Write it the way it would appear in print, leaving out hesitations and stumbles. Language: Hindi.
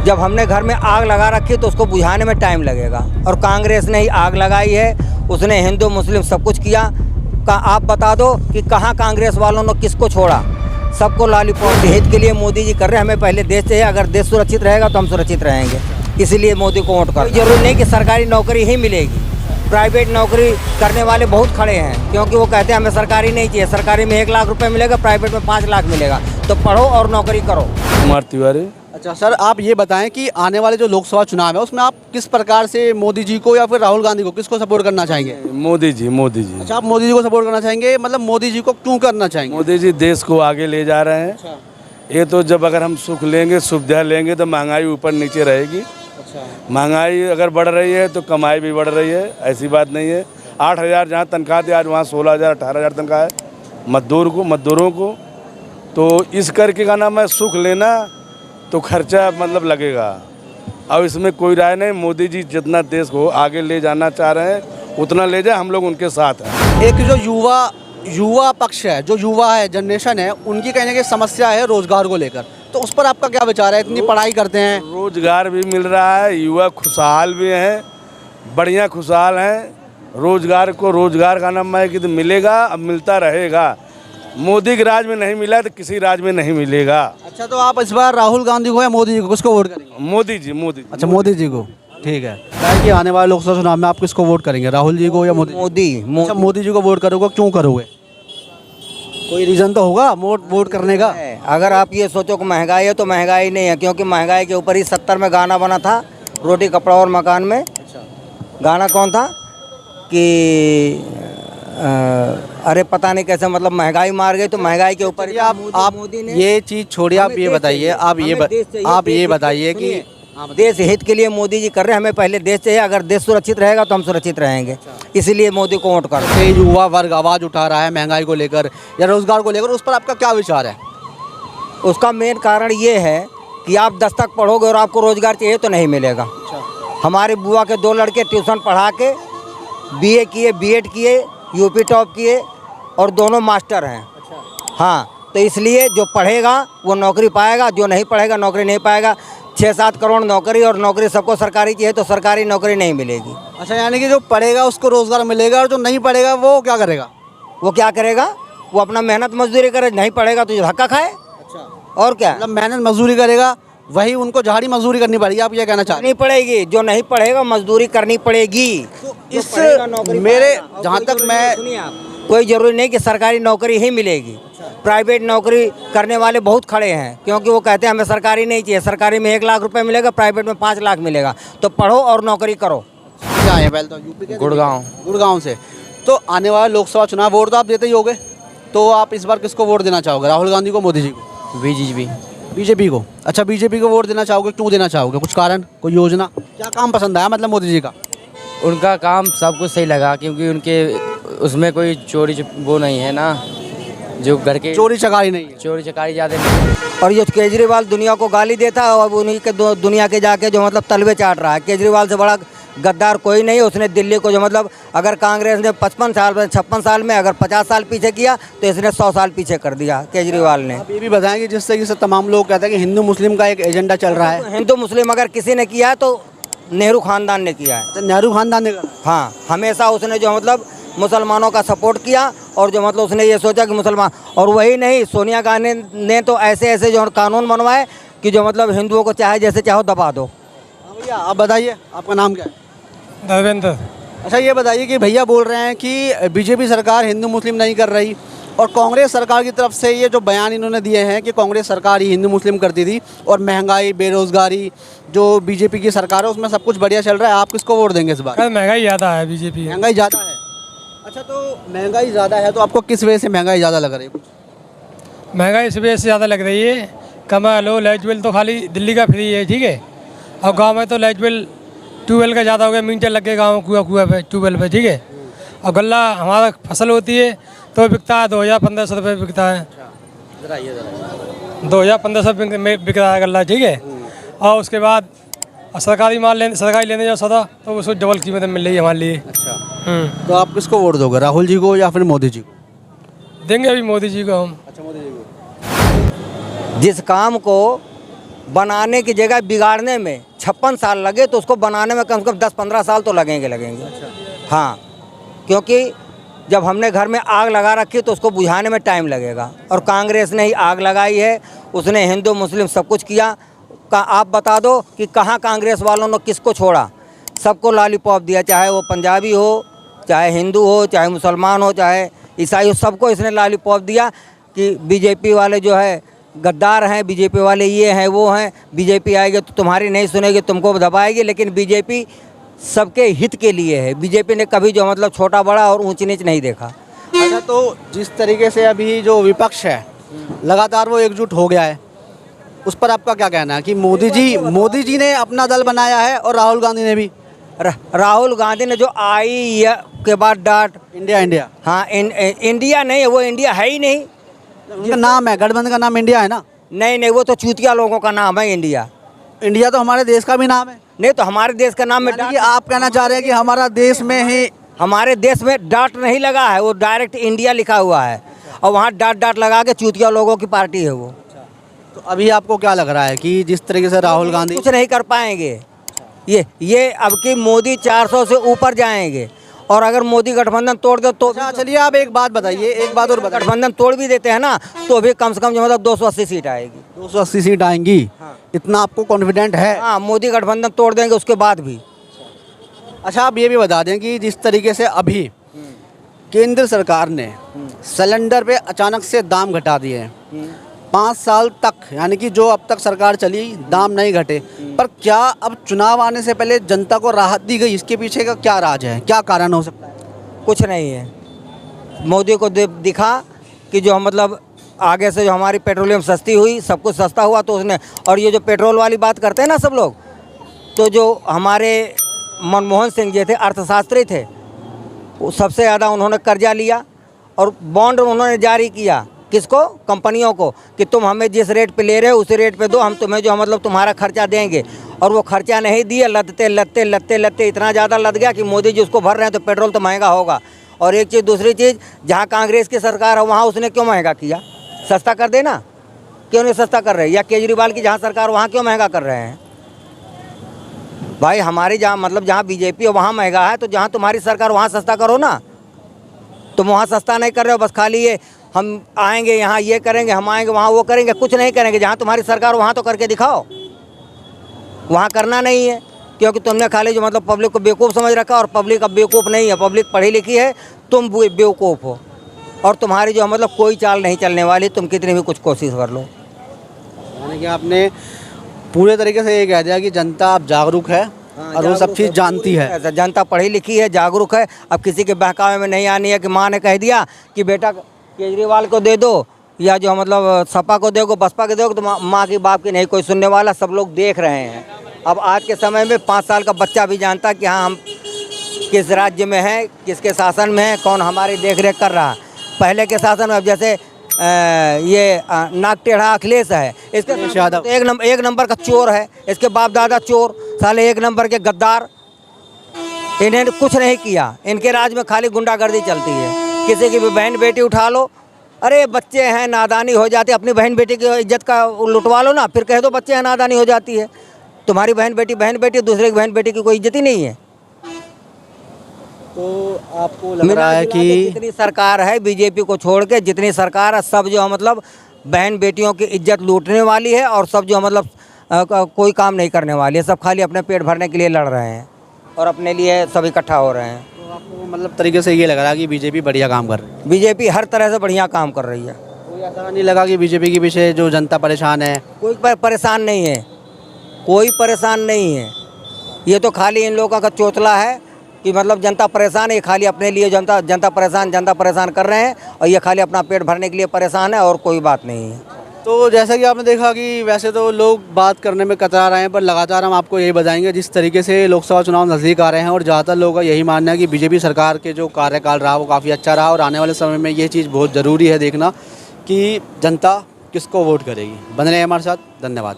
जब हमने घर में आग लगा रखी तो उसको बुझाने में टाइम लगेगा, और कांग्रेस ने ही आग लगाई है। उसने हिंदू मुस्लिम सब कुछ किया। आप बता दो कि कहाँ कांग्रेस वालों ने किसको छोड़ा? सबको लॉलीपॉप हित के लिए मोदी जी कर रहे हैं। हमें पहले देश चाहिए, अगर देश सुरक्षित रहेगा तो हम सुरक्षित रहेंगे, इसलिए मोदी को वोट कर। जरूरी नहीं कि सरकारी नौकरी ही मिलेगी, प्राइवेट नौकरी करने वाले बहुत खड़े हैं, क्योंकि वो कहते हैं हमें सरकारी नहीं चाहिए। सरकारी में 1 लाख रुपए मिलेगा, प्राइवेट में 5 लाख मिलेगा, तो पढ़ो और नौकरी करो। कुमार तिवारी। अच्छा सर, आप ये बताएं कि आने वाले जो लोकसभा चुनाव है उसमें आप किस प्रकार से मोदी जी को या फिर राहुल गांधी को किसको सपोर्ट करना चाहेंगे? मोदी जी, मोदी जी। अच्छा, आप मोदी जी को सपोर्ट करना चाहेंगे, मतलब मोदी जी को क्यों करना चाहेंगे? मोदी जी देश को आगे ले जा रहे हैं। अच्छा। ये तो जब अगर हम सुख लेंगे, सुविधा लेंगे तो महंगाई ऊपर नीचे रहेगी। अच्छा। महंगाई अगर बढ़ रही है तो कमाई भी बढ़ रही है, ऐसी बात नहीं है। 8,000 जहाँ तनख्वाह थी आज वहाँ 16,000 18,000 तनख्वाह है मजदूरों को। तो इस करके का नाम है सुख लेना तो खर्चा मतलब लगेगा। अब इसमें कोई राय नहीं। मोदी जी जितना देश को आगे ले जाना चाह रहे हैं उतना ले जाए, हम लोग उनके साथ हैं। एक जो युवा पक्ष है, जो युवा है, जनरेशन है, उनकी कहने की समस्या है रोजगार को लेकर, तो उस पर आपका क्या विचार है? इतनी पढ़ाई करते हैं, रोजगार भी मिल रहा है, युवा खुशहाल भी हैं, बढ़िया खुशहाल हैं। रोजगार का नाम है कि तो मिलेगा, अब मिलता रहेगा। मोदी के राज में नहीं मिला तो किसी राज में नहीं मिलेगा। अच्छा, तो आप इस बार राहुल गांधी को या मोदी जी को, किसको वोट करेंगे? मोदी जी, मोदी। अच्छा, मोदी जी को, ठीक है। कि आने वाले लोकसभा चुनाव में आप किसको वोट करेंगे, राहुल जी को या मोदी? अच्छा, मोदी जी को वोट करोगे, क्यों करोगे? कोई रीजन तो होगा वोट करने का। अगर आप ये सोचो कि महंगाई है, तो महंगाई नहीं है, क्योंकि महंगाई के ऊपर ही 70 में गाना बना था, रोटी कपड़ा और मकान में। गाना कौन था कि अरे पता नहीं कैसे, मतलब महंगाई मार गई, तो महंगाई के ऊपर आप मोदी ने ये चीज़ छोड़िए, आप ये बताइए, आप ये बताइए कि देश हित के लिए मोदी जी कर रहे हैं। हमें पहले देश चाहिए, अगर देश सुरक्षित रहेगा तो हम सुरक्षित रहेंगे, इसलिए मोदी को वोट करो। युवा वर्ग आवाज़ उठा रहा है महंगाई को लेकर या रोजगार को लेकर, उस पर आपका क्या विचार है? उसका मेन कारण ये है कि आप 10 तक पढ़ोगे और आपको रोजगार चाहिए तो नहीं मिलेगा। हमारे बुआ के 2 लड़के ट्यूशन पढ़ा के BA किए, B.Ed किए, UP टॉप किए, और दोनों मास्टर हैं। हाँ, तो इसलिए जो पढ़ेगा वो नौकरी पाएगा, जो नहीं पढ़ेगा नौकरी नहीं पाएगा। 6-7 करोड़ नौकरी, और नौकरी सबको सरकारी चाहिए, तो सरकारी नौकरी नहीं मिलेगी। अच्छा, यानी कि जो पढ़ेगा उसको रोजगार मिलेगा, और जो नहीं पढ़ेगा वो क्या करेगा? वो क्या करेगा? वो अपना मेहनत मजदूरी करे। नहीं पढ़ेगा तो धक्का खाए। अच्छा, और क्या? मतलब मेहनत मजदूरी करेगा, वही उनको झाड़ी मजदूरी करनी पड़ेगी, आप ये कहना चाहते हैं? नहीं पड़ेगी, जो नहीं पढ़ेगा मजदूरी करनी पड़ेगी। तो इस मेरे जहाँ तक मैं, कोई जरूरी नहीं कि सरकारी नौकरी ही मिलेगी, प्राइवेट नौकरी करने वाले बहुत खड़े हैं, क्योंकि वो कहते हैं हमें सरकारी नहीं चाहिए। सरकारी में 1 लाख रुपए मिलेगा, प्राइवेट में 5 लाख मिलेगा, तो पढ़ो और नौकरी करो। क्या है पहले तो यूपी के गुड़गांव से। तो आने वाले लोकसभा चुनाव वोट तो आप देते ही होगे, तो आप इस बार किसको वोट देना चाहोगे, राहुल गांधी को, मोदी जी को? बीजेपी को। अच्छा, बीजेपी को वोट देना चाहोगे, क्यों देना चाहोगे? कुछ कारण, कोई योजना, क्या काम पसंद आया मतलब मोदी जी का? उनका काम सब कुछ सही लगा, क्योंकि उनके उसमें कोई चोरी वो नहीं है ना, जो घर के चोरी चकारी नहीं है, चोरी चकारी ज़्यादा नहीं। और ये केजरीवाल दुनिया को गाली देता है, और उन्हीं के दुनिया के जाके जो मतलब तलवे चाट रहा है। केजरीवाल से बड़ा गद्दार कोई नहीं है। उसने दिल्ली को जो मतलब अगर कांग्रेस ने 55 साल में 56 साल में अगर 50 साल पीछे किया, तो इसने 100 साल पीछे कर दिया केजरीवाल ने। आप ये भी बताएंगे जिस तरीके से तमाम लोग कहते हैं कि हिंदू मुस्लिम का एक एजेंडा चल रहा है। हिंदू मुस्लिम अगर किसी ने किया है तो नेहरू खानदान ने किया है। तो नेहरू खानदान ने करा? हाँ, हमेशा उसने जो मतलब मुसलमानों का सपोर्ट किया, और जो मतलब उसने ये सोचा कि मुसलमान, और वही नहीं, सोनिया गांधी ने तो ऐसे ऐसे जो कानून बनवाए कि जो मतलब हिंदुओं को चाहे जैसे चाहो दबा दो। भैया आप बताइए, आपका नाम क्या है? धर्मेंद्र। अच्छा, ये बताइए कि भैया बोल रहे हैं कि बीजेपी सरकार हिंदू मुस्लिम नहीं कर रही, और कांग्रेस सरकार की तरफ से ये जो बयान इन्होंने दिए हैं कि कांग्रेस सरकार ही हिंदू मुस्लिम करती थी, और महंगाई, बेरोजगारी, जो बीजेपी की सरकार है उसमें सब कुछ बढ़िया चल रहा है। आप किसको वोट देंगे इस बार? महंगाई ज़्यादा है, बीजेपी। महंगाई ज़्यादा है? अच्छा, तो महंगाई ज़्यादा है तो आपको किस वजह से महंगाई ज़्यादा लग रही है? महंगाई इस वजह से ज़्यादा लग रही है, कमा लो, लाइट बिल तो खाली दिल्ली का फ्री है, ठीक है, और गाँव में तो लाइट बिल ट्यूबवेल का ज़्यादा हो गया, मीटर लग गए गाँव कुआ पे, ट्यूबवेल पे, ठीक है। और गल्ला हमारा फसल होती है तो बिकता है 2,000-1,500 रुपये बिकता है। 2,000-1,500 में बिक रहा है गल्ला, ठीक है। और उसके बाद सरकारी लेने जाओ सौदा, तो उसको डबल कीमत मिल रही है हमारे लिए। अच्छा, तो आप किसको वोट दोगे, राहुल जी को या फिर मोदी जी को? देंगे अभी मोदी जी को हम। अच्छा, मोदी जी को। जिस काम को बनाने की जगह बिगाड़ने में 56 साल लगे, तो उसको बनाने में कम से कम 10-15 साल तो लगेंगे। हाँ, क्योंकि जब हमने घर में आग लगा रखी तो उसको बुझाने में टाइम लगेगा, और कांग्रेस ने ही आग लगाई है। उसने हिंदू मुस्लिम सब कुछ किया। आप बता दो कि कहाँ कांग्रेस वालों ने किसको छोड़ा? सबको लॉलीपॉप दिया, चाहे वो पंजाबी हो, चाहे हिंदू हो, चाहे मुसलमान हो, चाहे ईसाई हो, सबको इसने लॉलीपॉप दिया कि बीजेपी वाले जो है गद्दार हैं, बीजेपी वाले ये हैं वो हैं, बीजेपी आएगी तो तुम्हारी नहीं सुनेगी, तुमको दबाएगी। लेकिन बीजेपी सबके हित के लिए है। बीजेपी ने कभी जो मतलब छोटा बड़ा और ऊंच नीच नहीं देखा। अच्छा, तो जिस तरीके से अभी जो विपक्ष है लगातार वो एकजुट हो गया है, उस पर आपका क्या कहना है कि मोदी जी ने अपना दल बनाया है और राहुल गांधी ने भी? राहुल गांधी ने जो आई के बाद डांट इंडिया हाँ, इंडिया नहीं है, वो इंडिया है ही नहीं। उनका नाम है, गठबंधन का नाम इंडिया है ना? नहीं, वो तो चूतिया लोगों का नाम है इंडिया। इंडिया तो हमारे देश का भी नाम है। नहीं, तो हमारे देश का नाम में यानी कि आप कहना चाह रहे हैं कि हमारा देश में ही, हमारे देश में डाट नहीं लगा है, वो डायरेक्ट इंडिया लिखा हुआ है, और वहाँ डाट लगा के चूतिया लोगों की पार्टी है वो। तो अभी आपको क्या लग रहा है कि जिस तरीके से राहुल गांधी कुछ नहीं कर पाएंगे? ये अब की मोदी 400 से ऊपर जाएंगे, और अगर मोदी गठबंधन तोड़ दे तो अच्छा, चलिए आप एक बात बताइए, एक बात और बताइए। गठबंधन तोड़ भी देते हैं ना, तो भी कम से कम जो मतलब 280 सीट आएगी। 280 सीट आएंगी? हाँ। इतना आपको कॉन्फिडेंट है? हाँ, मोदी गठबंधन तोड़ देंगे उसके बाद भी। अच्छा, आप ये भी बता दें कि जिस तरीके से अभी केंद्र सरकार ने सिलेंडर पे अचानक से दाम घटा दिए हैं, 5 साल तक, यानी कि जो अब तक सरकार चली दाम नहीं घटे, पर क्या अब चुनाव आने से पहले जनता को राहत दी गई? इसके पीछे का क्या राज है, क्या कारण हो सकता है? कुछ नहीं है। मोदी को दिखा कि जो मतलब आगे से जो हमारी पेट्रोलियम सस्ती हुई, सब कुछ सस्ता हुआ, तो उसने, और ये जो पेट्रोल वाली बात करते हैं ना सब लोग, तो जो हमारे मनमोहन सिंह जी थे, अर्थशास्त्री थे, वो सबसे ज़्यादा उन्होंने कर्जा लिया और बॉन्ड उन्होंने जारी किया। किसको? कंपनियों को, कि तुम हमें जिस रेट पे ले रहे हो उसी रेट पे दो, हम तुम्हें जो मतलब तुम्हारा खर्चा देंगे। और वो खर्चा नहीं दिए, लदते इतना ज़्यादा लद गया कि मोदी जी उसको भर रहे हैं, तो पेट्रोल तो महंगा होगा। और एक चीज़, दूसरी चीज़, जहाँ कांग्रेस की सरकार है वहाँ उसने क्यों महंगा किया? सस्ता कर देना, क्यों नहीं सस्ता कर रहे? या केजरीवाल की जहाँ सरकार वहाँ क्यों महंगा कर रहे हैं? भाई हमारी जहाँ मतलब जहाँ बीजेपी है वहाँ महंगा है, तो जहाँ तुम्हारी सरकार वहाँ सस्ता करो ना। तुम वहाँ सस्ता नहीं कर रहे हो, बस खाली ये हम आएंगे यहाँ ये करेंगे, हम आएंगे वहाँ वो करेंगे, कुछ नहीं करेंगे। जहाँ तुम्हारी सरकार वहाँ तो करके दिखाओ। वहाँ करना नहीं है, क्योंकि तुमने खाली जो मतलब पब्लिक को बेवकूफ़ समझ रखा, और पब्लिक अब बेवकूफ़ नहीं है, पब्लिक पढ़ी लिखी है, तुम बेवकूफ़ हो। और तुम्हारी जो मतलब कोई चाल नहीं चलने वाली, तुम कितनी भी कुछ कोशिश कर लो। यानी कि आपने पूरे तरीके से ये कह दिया कि जनता अब जागरूक है और वो सब चीज़ जानती है। जनता पढ़ी लिखी है, जागरूक है। अब किसी के बहकावे में नहीं आनी है कि माँ ने कह दिया कि बेटा केजरीवाल को दे दो, या जो मतलब सपा को दोगे, बसपा को दोगे, तो माँ की बाप की नहीं कोई सुनने वाला। सब लोग देख रहे हैं। अब आज के समय में 5 साल का बच्चा भी जानता कि हाँ, हम किस राज्य में हैं, किसके शासन में हैं, कौन हमारी देख रेख कर रहा है। पहले के शासन में, अब जैसे ये नाक टेढ़ा अखिलेश है, इसके एक नंबर का चोर है, इसके बाप दादा चोर, साले 1 नंबर के गद्दार। इन्हें कुछ नहीं किया, इनके राज में खाली गुंडागर्दी चलती है। किसी की भी बहन बेटी उठा लो, अरे बच्चे हैं, नादानी हो जाती है। अपनी बहन बेटी की इज्जत का लुटवा लो ना, फिर कह दो बच्चे हैं, नादानी हो जाती है। तुम्हारी बहन बेटी, दूसरे की बहन बेटी की कोई इज्जत ही नहीं है। तो आपको लग रहा है कि जितनी सरकार है बीजेपी को छोड़ के, जितनी सरकार है, सब जो मतलब बहन बेटियों की इज्जत लूटने वाली है, और सब जो मतलब कोई काम नहीं करने वाली है। सब खाली अपने पेट भरने के लिए लड़ रहे हैं और अपने लिए सब इकट्ठा हो रहे हैं। तो आपको मतलब तरीके से ये लग रहा है कि बीजेपी बढ़िया काम कर रही है? बीजेपी हर तरह से बढ़िया काम कर रही है। कोई ऐसा नहीं लगा कि बीजेपी के पीछे जो जनता परेशान है? कोई परेशान नहीं है, कोई परेशान नहीं है। ये तो खाली इन लोगों का चोचला है कि मतलब जनता परेशान है, खाली अपने लिए जनता परेशान कर रहे हैं, और ये खाली अपना पेट भरने के लिए परेशान है, और कोई बात नहीं है। तो जैसा कि आपने देखा कि वैसे तो लोग बात करने में कतरा रहे हैं, पर लगातार हम आपको यही बताएंगे जिस तरीके से लोकसभा चुनाव नज़दीक आ रहे हैं, और ज़्यादातर लोगों का यही मानना है कि बीजेपी सरकार के जो कार्यकाल रहा वो काफ़ी अच्छा रहा, और आने वाले समय में ये चीज़ बहुत ज़रूरी है देखना कि जनता किसको वोट करेगी। बने रहे हमारे साथ, धन्यवाद।